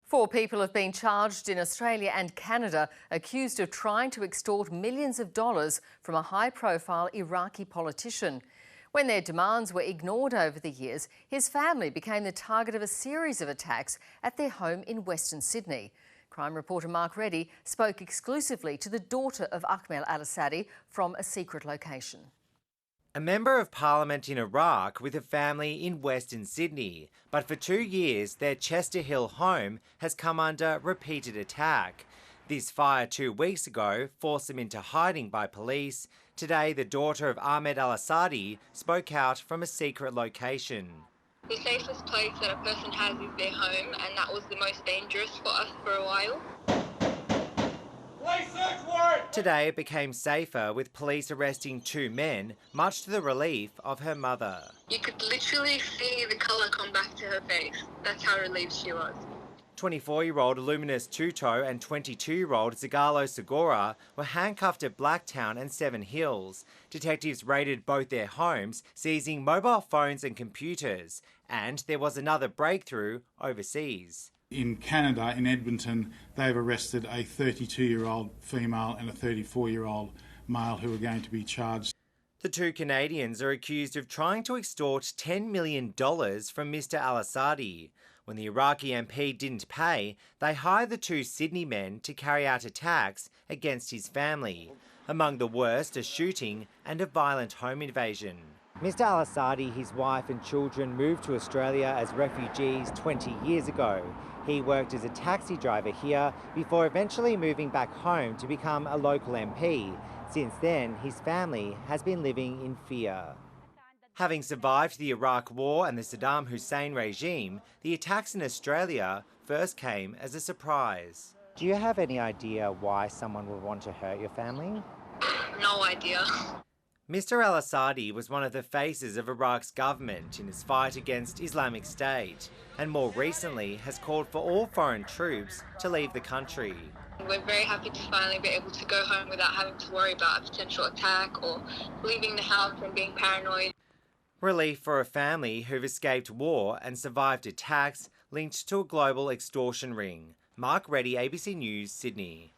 Four people have been charged in Australia and Canada, accused of trying to extort millions of dollars from a high-profile Iraqi politician. When their demands were ignored over the years, his family became the target of a series of attacks at their home in Western Sydney. Crime reporter Mark Reddie spoke exclusively to the daughter of Al-Asadi from a secret location. A member of parliament in Iraq with a family in Western Sydney, but for 2 years their Chester Hill home has come under repeated attack. This fire 2 weeks ago forced them into hiding by police. Today the daughter of Ahmed Al-Asadi spoke out from a secret location. The safest place that a person has is their home, and that was the most dangerous for us for a while. Today it became safer, with police arresting 2 men, much to the relief of her mother. You could literally see the colour come back to her face. That's how relieved she was. 24-year-old Luminous Tuto and 22-year-old Zagalo Segura were handcuffed at Blacktown and Seven Hills. Detectives raided both their homes, seizing mobile phones and computers, and there was another breakthrough overseas. In Canada, in Edmonton, they've arrested a 32-year-old female and a 34-year-old male who are going to be charged. The 2 Canadians are accused of trying to extort $10 million from Mr Al-Asadi. When the Iraqi MP didn't pay, they hired the 2 Sydney men to carry out attacks against his family. Among the worst, a shooting and a violent home invasion. Mr Al-Asadi, his wife and children moved to Australia as refugees 20 years ago. He worked as a taxi driver here before eventually moving back home to become a local MP. Since then, his family has been living in fear. Having survived the Iraq War and the Saddam Hussein regime, the attacks in Australia first came as a surprise. Do you have any idea why someone would want to hurt your family? No idea. Mr Al-Asadi was one of the faces of Iraq's government in its fight against Islamic State, and more recently has called for all foreign troops to leave the country. We're very happy to finally be able to go home without having to worry about a potential attack or leaving the house and being paranoid. Relief for a family who've escaped war and survived attacks linked to a global extortion ring. Mark Reddie, ABC News, Sydney.